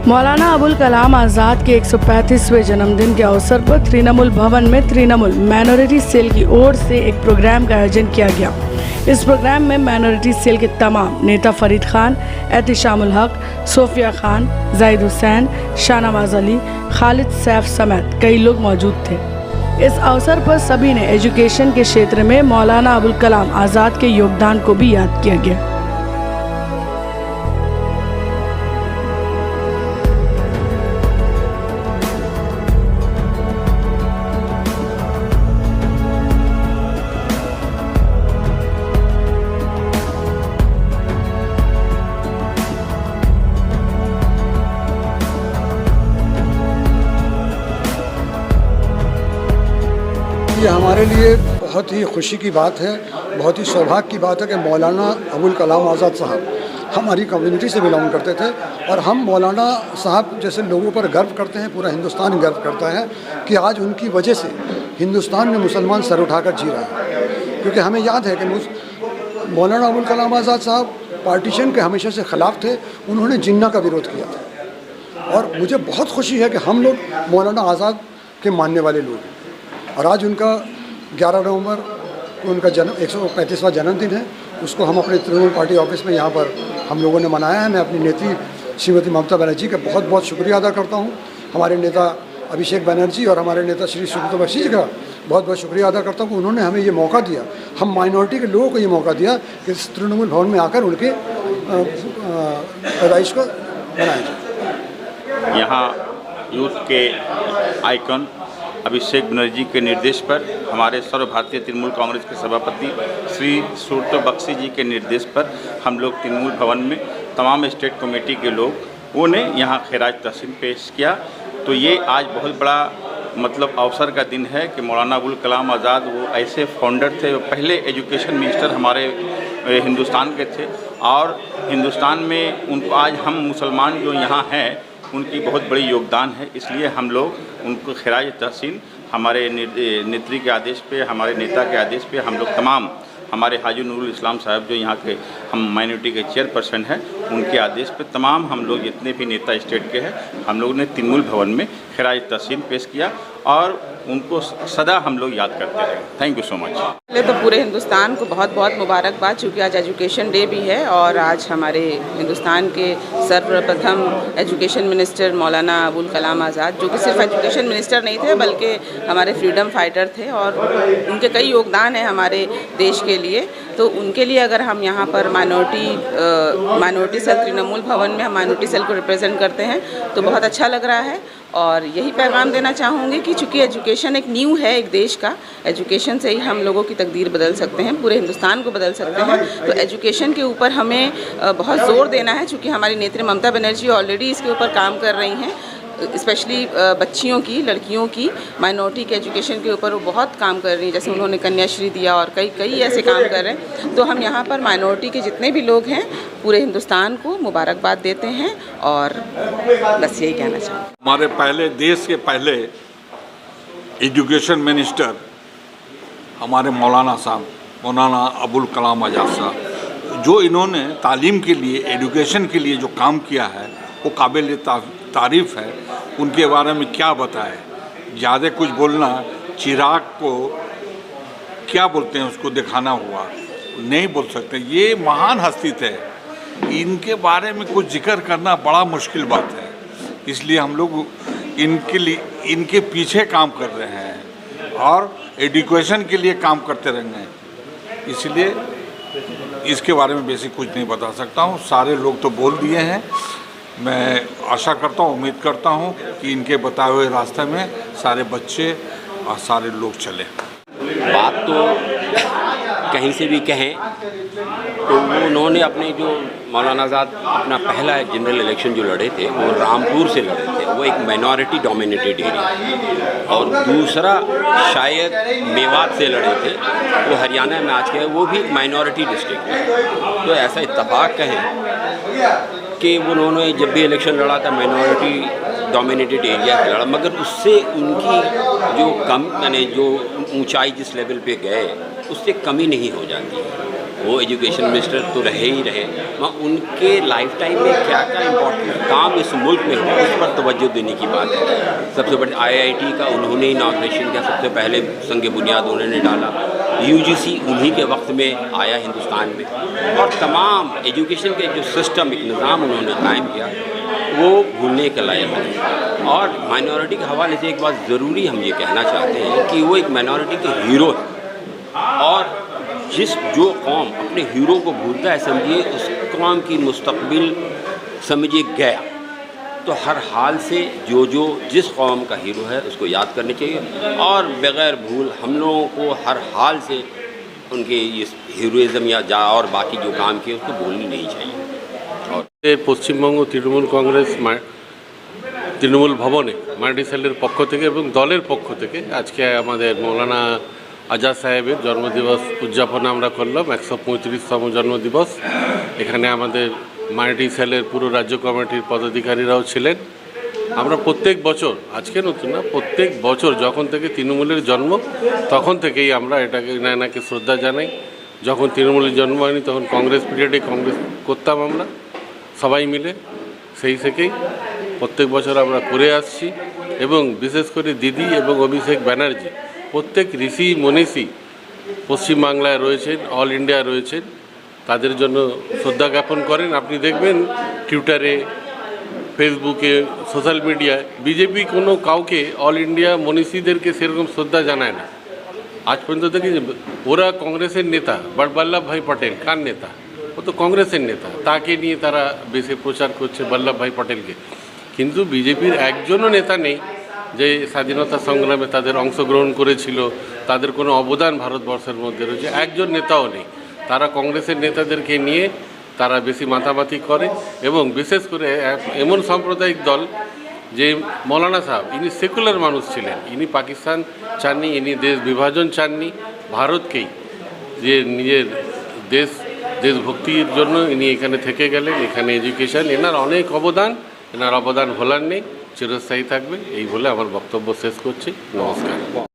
मौलाना अबुल कलाम आज़ाद के 135वें जन्मदिन के अवसर पर तृणमूल भवन में तृणमूल माइनॉरिटी सेल की ओर से एक प्रोग्राम का आयोजन किया गया। इस प्रोग्राम में माइनॉरिटी सेल के तमाम नेता फरीद खान, एहतिशामुल हक, सोफिया खान, जाहिद हुसैन, शाहनवाज अली, खालिद सैफ समेत कई लोग मौजूद थे। इस अवसर पर सभी ने एजुकेशन के क्षेत्र में मौलाना अबुल कलाम आज़ाद के योगदान को भी याद किया गया। ये हमारे लिए बहुत ही खुशी की बात है, बहुत ही सौभाग्य की बात है कि मौलाना अबुल कलाम आज़ाद साहब हमारी कम्युनिटी से बिलोंग करते थे और हम मौलाना साहब जैसे लोगों पर गर्व करते हैं, पूरा हिंदुस्तान गर्व करता है कि आज उनकी वजह से हिंदुस्तान में मुसलमान सर उठाकर जी रहा है। क्योंकि हमें याद है कि मौलाना अबुल कलाम आज़ाद साहब पार्टीशन के हमेशा से ख़िलाफ़ थे, उन्होंने जिन्ना का विरोध किया था और मुझे बहुत खुशी है कि हम लोग मौलाना आज़ाद के मानने वाले लोग हैं। और आज उनका 11 नवंबर को उनका 135वां जन्मदिन है, उसको हम अपने तृणमूल पार्टी ऑफिस में यहाँ पर हम लोगों ने मनाया है। मैं अपनी नेत्री श्रीमती ममता बनर्जी का बहुत बहुत शुक्रिया अदा करता हूँ, हमारे नेता अभिषेक बनर्जी और हमारे नेता श्री सुब्रत बख्शी जी का बहुत बहुत शुक्रिया अदा करता हूँ कि उन्होंने हमें ये मौका दिया, हम माइनॉरिटी के लोगों को ये मौका दिया कि इस तृणमूल भवन में आकर उनके पैदाइश को मनाया जाए। यहाँ यूथ के आइकन अभिषेक बनर्जी के निर्देश पर, हमारे सर्व भारतीय तृणमूल कांग्रेस के सभापति श्री सुब्रत बख्शी जी के निर्देश पर हम लोग तृणमूल भवन में तमाम स्टेट कमेटी के लोगों ने यहाँ खैराज तहसीन पेश किया। तो ये आज बहुत बड़ा अवसर का दिन है कि मौलाना अबुल कलाम आज़ाद वो ऐसे फाउंडर थे, वो पहले एजुकेशन मिनिस्टर हमारे हिंदुस्तान के थे और हिंदुस्तान में उनको आज हम मुसलमान जो यहाँ हैं उनकी बहुत बड़ी योगदान है। इसलिए हम लोग उनको खैराज तहसीन हमारे नेत्री के आदेश पे, हमारे नेता के आदेश पे हम लोग तमाम हमारे हाजी नूरुल इस्लाम साहब जो यहाँ के हम माइनॉरिटी के चेयरपर्सन हैं, उनके आदेश पे तमाम हम लोग जितने भी नेता स्टेट के हैं हम लोग ने तृणमूल भवन में खैराज तहसीन पेश किया और उनको सदा हम लोग याद करते रहेंगे। Thank you so much. पहले तो पूरे हिंदुस्तान को बहुत बहुत मुबारकबाद, चूँकि आज एजुकेशन डे भी है और आज हमारे हिंदुस्तान के सर्वप्रथम एजुकेशन मिनिस्टर मौलाना अबुल कलाम आज़ाद, जो कि सिर्फ एजुकेशन मिनिस्टर नहीं थे बल्कि हमारे फ्रीडम फाइटर थे और उनके कई योगदान हैं हमारे देश के लिए। तो उनके लिए अगर हम यहाँ पर माइनॉरिटी सेल तृणमूल भवन में हम माइनॉरिटी सेल को रिप्रेजेंट करते हैं तो बहुत अच्छा लग रहा है। और यही पैगाम देना चाहूँगी कि चूँकि एजुकेशन एक नींव है एक देश का, एजुकेशन से ही हम लोगों की तकदीर बदल सकते हैं, पूरे हिंदुस्तान को बदल सकते हैं। तो एजुकेशन के ऊपर हमें बहुत ज़ोर देना है, चूँकि हमारी नेत्री ममता बनर्जी ऑलरेडी इसके ऊपर काम कर रही हैं, स्पेशली बच्चियों की, लड़कियों की माइनॉरिटी के एजुकेशन के ऊपर वो बहुत काम कर रही हैं। जैसे उन्होंने कन्याश्री दिया और कई ऐसे काम कर रहे हैं। तो हम यहाँ पर माइनॉरिटी के जितने भी लोग हैं पूरे हिंदुस्तान को मुबारकबाद देते हैं और बस यही कहना चाहूँगी। हमारे पहले देश के पहले एजुकेशन मिनिस्टर हमारे मौलाना अबुल कलाम आज़ाद साहब, जो इन्होंने तालीम के लिए, एजुकेशन के लिए जो काम किया है वो काबिल तारीफ़ है। उनके बारे में क्या बताएं, ज़्यादा कुछ बोलना, चिराग को क्या बोलते हैं उसको दिखाना हुआ, नहीं बोल सकते। ये महान हस्ती थे, इनके बारे में कुछ जिक्र करना बड़ा मुश्किल बात है। इसलिए हम लोग इनके लिए, इनके पीछे काम कर रहे हैं और एजुकेशन के लिए काम करते रहेंगे। इसलिए इसके बारे में बेसिक कुछ नहीं बता सकता हूँ, सारे लोग तो बोल दिए हैं। मैं आशा करता हूँ, उम्मीद करता हूँ कि इनके बताए हुए रास्ते में सारे बच्चे और सारे लोग चले। बात तो कहीं से भी कहें तो उन्होंने अपने जो मौलाना आज़ाद अपना पहला जनरल इलेक्शन जो लड़े थे वो रामपुर से लड़े थे, वो एक माइनॉरिटी डोमिनेटेड एरिया, और दूसरा शायद मेवात से लड़े थे, वो हरियाणा में आज के है, वो भी माइनॉरिटी डिस्ट्रिक्ट है। तो ऐसा इत्तेफाक कहें कि उन्होंने जब भी इलेक्शन लड़ा था माइनॉरिटी डोमिनेटेड एरिया से लड़ा, मगर उससे उनकी जो कम यानी जो ऊंचाई जिस लेवल पे गए उससे कमी नहीं हो जाती है। वो एजुकेशन मिनिस्टर तो रहे ही रहे, मगर उनके लाइफ टाइम में क्या क्या इम्पोर्टेंट काम इस मुल्क में हुआ उस पर तवज्जो देने की बात है। सबसे बड़े IIT का उन्होंने इनॉग्रेशन किया, सबसे पहले संग बुनियाद उन्होंने डाला। UGC उन्हीं के वक्त में आया हिंदुस्तान में, और तमाम एजुकेशन के जो सिस्टम एक निज़ाम उन्होंने कायम किया वो भूलने के लायक है। और माइनॉरिटी के हवाले से एक बात ज़रूरी हम ये कहना चाहते हैं कि वो एक माइनॉरिटी के हीरो है, और जो कौम अपने हीरो को भूलता है समझिए उस कौम की मुस्तकबिल समझिए गया। तो हर हाल से जो जिस कौम का हीरो है उसको याद करनी चाहिए, और बग़ैर भूल हम लोगों को हर हाल से उनके इस हीरोइज़म या और बाकी जो काम किए उसको भूलनी नहीं चाहिए। और পশ্চিমবঙ্গ তৃণমূল কংগ্রেস তৃণমূল ভবনে মাইনরিটি সেলের পক্ষ থেকে এবং দলের পক্ষ থেকে আজকে আমাদের মৌলানা আজাদ সাহেবের জন্মদিবস উদযাপন আমরা করলাম, 135তম জন্মদিবস। এখানে আমাদের মাইনরিটি সেলের পুরো রাজ্য কমিটির পদাধিকারীরাও ছিলেন। আমরা প্রত্যেক বছর, আজকে নতুন না, প্রত্যেক বছর যখন থেকে তৃণমূলের জন্ম তখন থেকেই আমরা এটাকে এনাকে শ্রদ্ধা জানাই। যখন তৃণমূলের জন্ম হয়নি তখন কংগ্রেস পিরিয়ডে কংগ্রেস করতাম আমরা সবাই মিলে, সেই থেকেই প্রত্যেক বছর আমরা করে আসছি। এবং বিশেষ করে দিদি এবং অভিষেক ব্যানার্জি প্রত্যেক ঋষি মনীষী পশ্চিমবাংলায় রয়েছেন, অল ইন্ডিয়া রয়েছেন, তাদের জন্য শ্রদ্ধা জ্ঞাপন করেন। আপনি দেখবেন টুইটারে, ফেসবুকে, সোশ্যাল মিডিয়ায় বিজেপি কোনো কাউকে অল ইন্ডিয়া মনীষীদেরকে সেরকম শ্রদ্ধা জানায় না। আজ পর্যন্ত দেখি ওরা কংগ্রেসের নেতা, বাট বল্লভ ভাই পটেল কার নেতা? ও তো কংগ্রেসের নেতা, তাকে নিয়ে তারা বেশি প্রচার করছে বল্লভ ভাই পটেলকে। কিন্তু বিজেপির একজনও নেতা নেই যে স্বাধীনতা সংগ্রামে তাদের অংশগ্রহণ করেছিল, তাদের কোনো অবদান ভারতবর্ষের মধ্যে রয়েছে, একজন নেতাও নেই। তারা কংগ্রেসের নেতাদেরকে নিয়ে তারা বেশি মাতামাতি করে। এবং বিশেষ করে এমন সাম্প্রদায়িক দল যে মৌলানা সাহেব, ইনি সেকুলার মানুষ ছিলেন, ইনি পাকিস্তান চাননি, ইনি দেশ বিভাজন চাননি, ভারতকেই যে নিজের দেশভক্তির জন্য ইনি এখানে থেকে গেলেন। এখানে এডুকেশন, এনার অনেক অবদান, এনার অবদান ভোলার নেই, চিরস্থায়ী থাকবে। এই বলে আমার বক্তব্য শেষ করছি। নমস্কার।